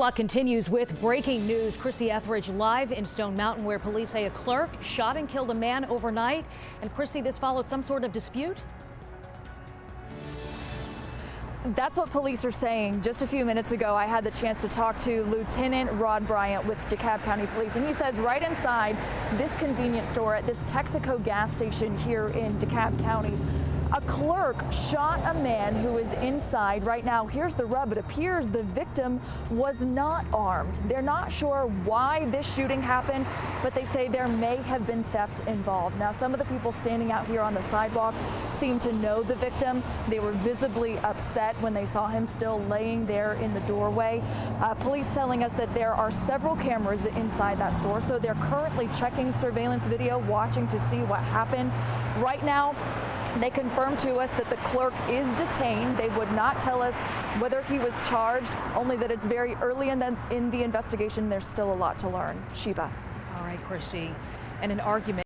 Clock continues with breaking news. Chrissy Etheridge live in Stone Mountain, where police say a clerk shot and killed a man overnight. And Chrissy, this followed some sort of dispute? That's what police are saying. Just a few minutes ago, I had the chance to talk to Lieutenant Rod Bryant with DeKalb County Police, and he says right inside this convenience store at this Texaco gas station here in DeKalb County, a clerk shot a man who is inside. Right now, here's the rub. It appears the victim was not armed. They're not sure why this shooting happened, but they say there may have been theft involved. Now, some of the people standing out here on the sidewalk seem to know the victim. They were visibly upset when they saw him still laying there in the doorway. Police telling us that there are several cameras inside that store, so they're currently checking surveillance video, watching to see what happened. Right now, they confirmed to us that the clerk is detained. They would not tell us whether he was charged, only that it's very early in the investigation. There's still a lot to learn. Sheba. All right, Christy. And an argument